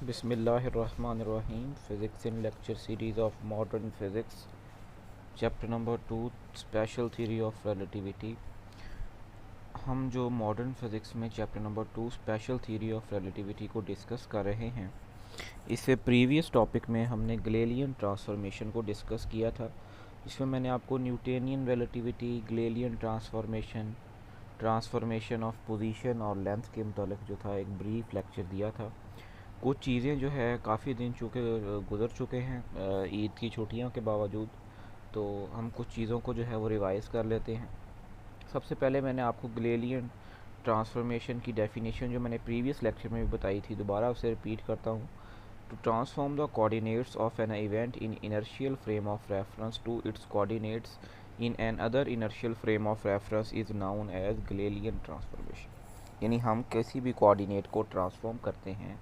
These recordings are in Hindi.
बिस्मिल्लाहिर्रहमानिर्रहीम physics in lecture series of modern physics chapter number 2 special theory of relativity. हम जो मॉडर्न फिज़िक्स में chapter number 2 special theory of relativity को डिस्कस कर रहे हैं। इससे प्रीवियस टॉपिक में हमने गैलीलियन ट्रांसफॉर्मेशन को डिस्कस किया था, जिसमें मैंने आपको Newtonian relativity, Galilean transformation of position और लेंथ के मुतालिक जो था एक ब्रीफ लेक्चर दिया था। कुछ चीज़ें जो है काफ़ी दिन गुज़र चुके हैं ईद की छुट्टियों के बावजूद, तो हम कुछ चीज़ों को जो है वो रिवाइज़ कर लेते हैं। सबसे पहले मैंने आपको गैलीलियन ट्रांसफॉर्मेशन की डेफिनेशन जो मैंने प्रीवियस लेक्चर में भी बताई थी, दोबारा उसे रिपीट करता हूँ। To transform the coordinates of an event in inertial frame of reference to its coordinates in an other inertial frame of reference is known as Galilean transformation. यानी हम किसी भी कोऑर्डिनेट को ट्रांसफॉर्म करते हैं,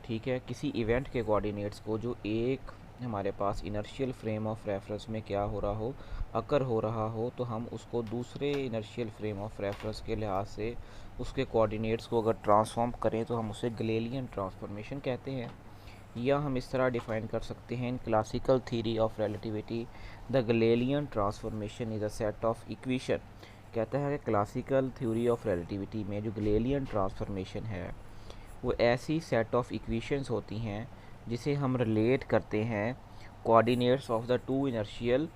ठीक है, किसी इवेंट के कोऑर्डिनेट्स को जो एक हमारे पास इनर्शियल फ्रेम ऑफ रेफरेंस में क्या हो रहा हो, अकर हो रहा हो, तो हम उसको दूसरे इनर्शियल फ्रेम ऑफ रेफरेंस के लिहाज से उसके कोऑर्डिनेट्स को अगर ट्रांसफॉर्म करें तो हम उसे गैलीलियन ट्रांसफॉर्मेशन कहते हैं। या हम इस तरह डिफाइन कर सकते हैं in classical theory of relativity the Galilean transformation is a set of equation. कहता है कि क्लासिकल थ्योरी ऑफ रिलेटिविटी में जो गैलीलियन ट्रांसफॉर्मेशन है वो ऐसी सेट ऑफ इक्वेशंस होती हैं जिसे हम रिलेट करते हैं coordinates of the two inertial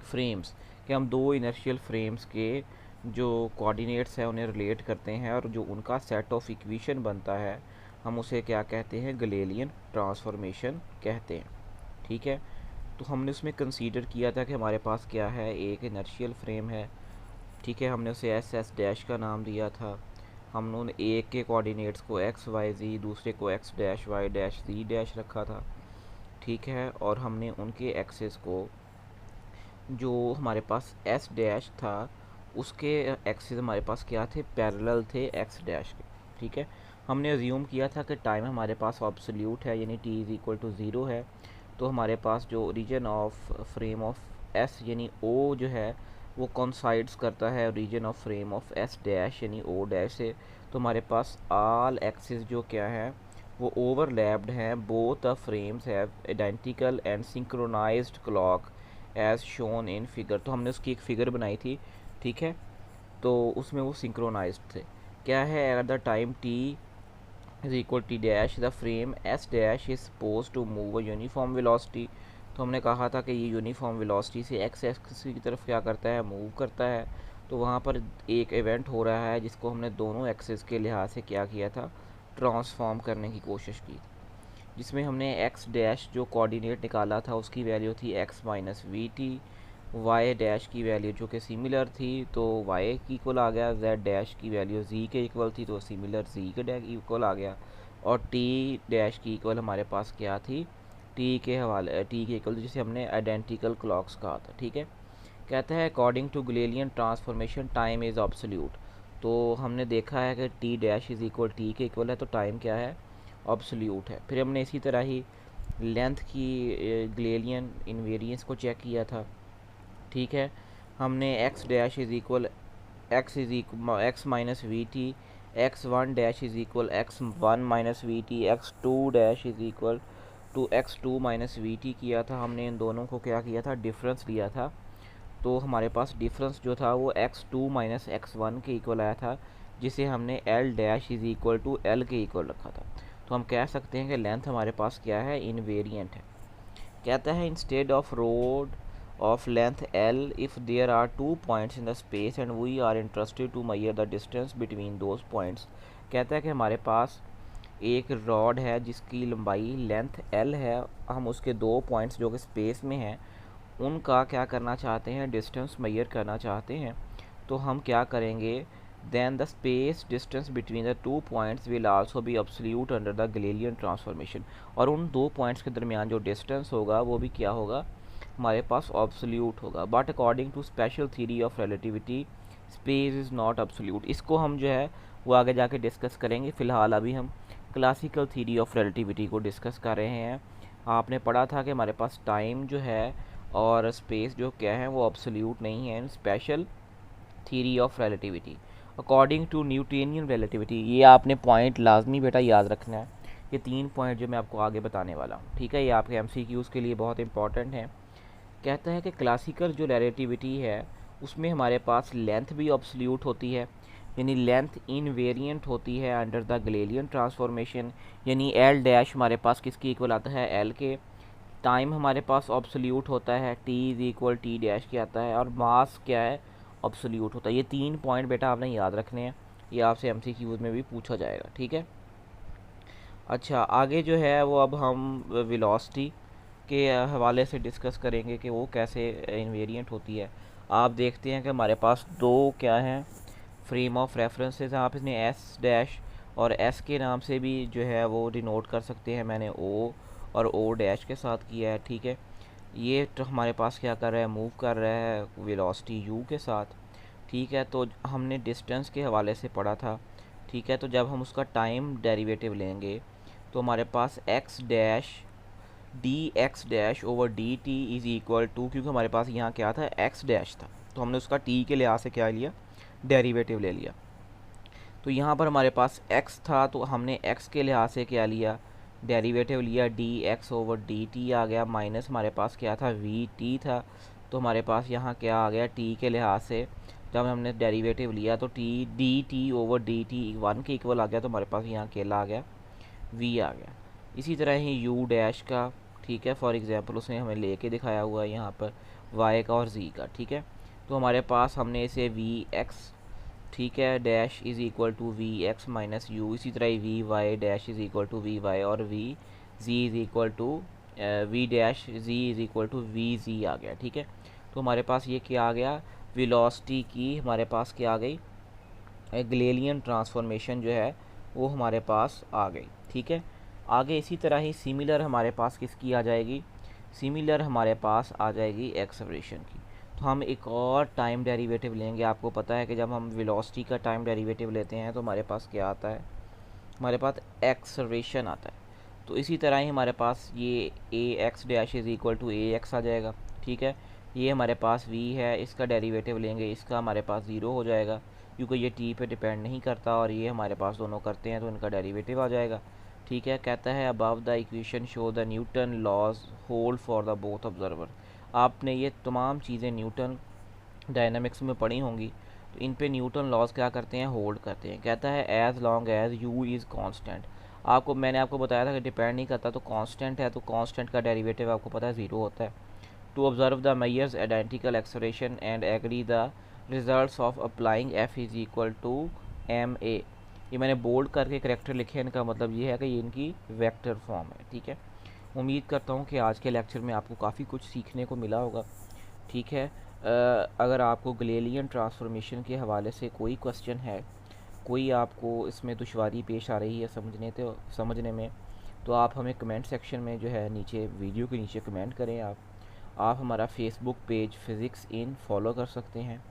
frames, कि हम दो इनर्शियल फ्रेम्स के जो कोऑर्डिनेट्स हैं उन्हें रिलेट करते हैं और जो उनका सेट ऑफ इक्वेशन बनता है हम उसे क्या कहते हैं, गैलीलियन ट्रांसफॉर्मेशन कहते हैं। ठीक है, तो हमने उसमें कंसीडर किया था कि हमारे पास क्या है, एक इनर्शियल फ्रेम है। ठीक है, हमने उसे एस एस डैश का नाम दिया था। हमने एक के कोऑर्डिनेट्स को एक्स वाई ज़ी, दूसरे को एक्स डैश वाई डैश ज़ी डैश रखा था। ठीक है, और हमने उनके एक्सेस को, जो हमारे पास एस डैश था उसके एक्सेस हमारे पास क्या थे, पैरेलल थे एक्स डैश के। ठीक है, हमने अज्यूम किया था कि टाइम हमारे पास ऑब्सोल्यूट है, यानी t is equal to zero है। तो हमारे पास जो region of frame of S यानी ओ जो है वो कॉन्साइड्स करता है region of frame of S dash यानी ओ डैश से। तो हमारे पास ऑल एक्सिस जो क्या है वो ओवरलैप्ड हैं, both the frames have identical and synchronized clock as shown in figure. तो हमने उसकी एक फ़िगर बनाई थी। ठीक है, तो उसमें वो सिंक्रोनाइज्ड थे। क्या है, at the time t is equal t dash the frame S dash is suppose to move a uniform velocity. तो हमने कहा था कि ये यूनिफॉर्म वेलोसिटी से एक्स एक्सिस की तरफ क्या करता है, मूव करता है। तो वहाँ पर एक इवेंट हो रहा है जिसको हमने दोनों एक्सिस के लिहाज से क्या किया था, ट्रांसफॉर्म करने की कोशिश की, जिसमें हमने एक्स डैश जो कोऑर्डिनेट निकाला था उसकी वैल्यू थी x minus v t, y dash की वैल्यू जो कि सिमिलर थी तो वाई की इक्वल आ गया, जेड डैश की वैल्यू जी के इक्वल थी तो सिमिलर जी के इक्वल आ गया, और टी डैश की इक्वल हमारे पास क्या थी, टी के इक्वल, जिसे हमने आइडेंटिकल क्लॉक्स कहा था। ठीक है, कहता है according to Galilean transformation time is absolute. तो हमने देखा है कि t dash is equal t के इक्वल है, तो टाइम क्या है, ऑब्सोल्यूट है। फिर हमने इसी तरह ही लेंथ की गैलीलियन इनवेरियंस को चेक किया था। ठीक है, हमने x dash is equal x minus v t, x one dash is equal x one minus v t, x two dash is equal to x two minus v t किया था। हमने इन दोनों को क्या किया था, डिफरेंस लिया था। तो हमारे पास डिफरेंस जो था वो x two minus x one के इक्वल आया था, जिसे हमने l dash is equal to l के इक्वल रखा था। तो हम कह सकते हैं कि लेंथ हमारे पास क्या है, इनवेरिएंट है। कहता है instead of road of length l if there are two points in the space and we are interested to measure the distance between those points. कहता है कि हमारे पास एक रॉड है जिसकी लंबाई लेंथ एल है, हम उसके दो पॉइंट्स जो कि स्पेस में हैं उनका क्या करना चाहते हैं, डिस्टेंस मेजर करना चाहते हैं। तो हम क्या करेंगे, then the space distance between the two points will also be absolute under the Galilean transformation. और उन दो पॉइंट्स के दरमियान जो डिस्टेंस होगा वो भी क्या होगा, हमारे पास एब्सोल्यूट होगा। But according to special theory of relativity space is not absolute. इसको हम जो है वो आगे जाके डिस्कस करेंगे। फ़िलहाल अभी हम क्लासिकल थ्योरी ऑफ रिलेटिविटी को डिस्कस कर रहे हैं। आपने पढ़ा था कि हमारे पास टाइम जो है और स्पेस जो क्या है वो एब्सोल्यूट नहीं है in special theory of relativity. According to Newtonian relativity, ये आपने पॉइंट लाजमी बेटा याद रखना है ये 3 पॉइंट जो मैं आपको आगे बताने वाला हूँ, ठीक है। ये आपके MCQs के लिए बहुत इंपॉर्टेंट है। कहता है कि क्लासिकल जो रिलेटिविटी है उसमें हमारे पास लेंथ भी ऑब्सोल्यूट होती है, यानी लेंथ इनवेरिएंट होती है अंडर द गैलीलियन ट्रांसफॉर्मेशन, यानी एल डैश हमारे पास किसकी इक्वल आता है, एल के। टाइम हमारे पास ऑब्सोल्यूट होता है, T is equal t dash के आता है, और मास क्या है, ऑब्सोल्यूट होता है। ये 3 पॉइंट बेटा आपने याद रखने हैं, ये आपसे MCQs में भी पूछा जाएगा, ठीक है। अच्छा, आगे जो है वो अब हम वेलोसिटी के हवाले से डिस्कस करेंगे कि वो कैसे इन्वेरिएंट होती है। आप देखते हैं कि हमारे पास दो क्या हैं, फ्रेम ऑफ रेफरेंसेस। आप इसने एस डैश और एस के नाम से भी जो है वो डिनोट कर सकते हैं। मैंने ओ और ओ डैश के साथ किया है, ठीक है। ये तो हमारे पास क्या कर रहा है, मूव कर रहा है वेलोसिटी यू के साथ, ठीक है। तो हमने डिस्टेंस के हवाले से पढ़ा था, ठीक है। तो जब हम उसका टाइम डेरिवेटिव लेंगे तो हमारे पास x dash d x dash over d t is equal to, क्योंकि हमारे पास यहाँ क्या था, एक्स डैश था, तो हमने उसका टी के लिहाज से क्या लिया, डेरिवेटिव ले लिया। तो यहाँ पर हमारे पास x था तो हमने x के लिहाज से क्या लिया, डेरिवेटिव लिया, d x over d t आ गया, माइनस हमारे पास क्या था, वी टी था। तो हमारे पास यहाँ क्या आ गया, t के लिहाज से जब हमने डेरिवेटिव लिया तो T D T over d T 1 के इक्वल आ गया, तो हमारे पास यहाँ अकेला आ गया, v आ गया। इसी तरह ही u डैश का, ठीक है, फॉर एग्जांपल उसने हमें लेके दिखाया हुआ है यहाँ पर y का और z का, ठीक है। तो हमारे पास हमने इसे वी एक्स, ठीक है, dash is equal to v x minus u, इसी तरह v y dash is equal to v y, और v g is equal to v dash g is equal to v g आ गया, ठीक है। तो हमारे पास ये क्या आ गया, वेलोसिटी की हमारे पास क्या आ गई, गैलीलियन ट्रांसफॉर्मेशन जो है वो हमारे पास आ गई, ठीक है। आगे इसी तरह ही सिमिलर हमारे पास किसकी आ जाएगी, सिमिलर हमारे पास आ जाएगी एक्सेलरेशन की। तो हम एक और टाइम डेरिवेटिव लेंगे। आपको पता है कि जब हम वेलोसिटी का टाइम डेरिवेटिव लेते हैं तो हमारे पास क्या आता है, हमारे पास एक्सेलरेशन आता है। तो इसी तरह ही हमारे पास ये a x dash is equal to a x आ जाएगा, ठीक है। ये हमारे पास v है, इसका डेरिवेटिव लेंगे, इसका हमारे पास 0 हो जाएगा क्योंकि ये t पे डिपेंड नहीं करता, और ये हमारे पास दोनों करते हैं तो इनका डेरिवेटिव आ जाएगा, ठीक है। कहता है above the equation show the Newton laws hold for the both observer. आपने ये तमाम चीज़ें न्यूटन डायनामिक्स में पढ़ी होंगी, तो इन पे न्यूटन लॉज क्या करते हैं, होल्ड करते हैं। कहता है as long as U is constant. मैंने आपको बताया था कि डिपेंड नहीं करता, तो कांस्टेंट है तो कांस्टेंट का डेरिवेटिव आपको पता है 0 होता है। To observe the measures identical acceleration and agree the results of applying F is equal to M A. ये मैंने बोल्ड करके करेक्टर लिखे हैं, इनका मतलब ये है कि ये इनकी वेक्टर फॉर्म है, ठीक है। उम्मीद करता हूँ कि आज के लेक्चर में आपको काफ़ी कुछ सीखने को मिला होगा, ठीक है। अगर आपको गैलीलियन ट्रांसफॉर्मेशन के हवाले से कोई क्वेश्चन है, कोई आपको इसमें दुश्वारी पेश आ रही है समझने में, तो आप हमें कमेंट सेक्शन में जो है नीचे वीडियो के नीचे कमेंट करें। आप हमारा Facebook page physics in follow कर सकते हैं,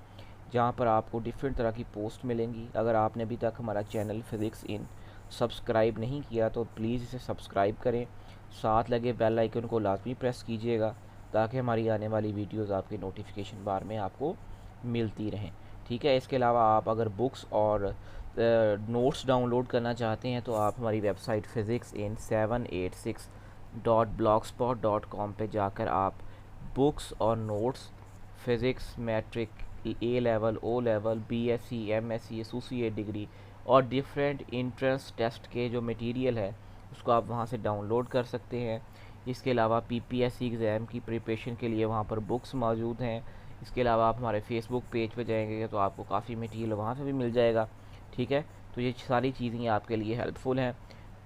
जहाँ पर आपको डिफरेंट तरह की पोस्ट मिलेंगी। अगर आपने अभी तक हमारा चैनल फ़िज़िक्स इन सब्सक्राइब नहीं किया तो प्लीज़ इसे सब्सक्राइब करें, साथ लगे बेल आइकन को लाजमी प्रेस कीजिएगा ताकि हमारी आने वाली वीडियोस आपके नोटिफिकेशन बार में आपको मिलती रहें, ठीक है। इसके अलावा आप अगर बुक्स और नोट्स डाउनलोड करना चाहते हैं तो आप हमारी वेबसाइट physics786.blogspot.com पे जाकर आप बुक्स और notes physics, matric, A level, O level, BSc, MSc, associate degree और डिफरेंट इंट्रेंस टेस्ट के जो मटेरियल है उसको आप वहाँ से डाउनलोड कर सकते हैं। इसके अलावा PPSC एग्ज़ाम की प्रिपरेशन के लिए वहाँ पर बुक्स मौजूद हैं। इसके अलावा आप हमारे फेसबुक पेज पे जाएंगे तो आपको काफ़ी मटेरियल वहाँ से भी मिल जाएगा, ठीक है। तो ये सारी चीज़ें आपके लिए हेल्पफुल हैं,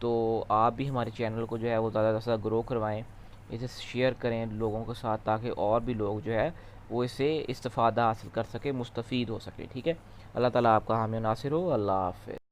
तो आप भी हमारे चैनल को जो है वो ज़्यादा से ज़्यादा ग्रो करवाएँ, इसे शेयर करें लोगों के साथ ताकि और भी लोग जो है वो इससे इस्तिफ़ादा हासिल कर सके, मुस्तफ़ीद हो सके, ठीक है। अल्लाह ताला आपका हामी नासिर हो। अल्लाह हाफ़िज़।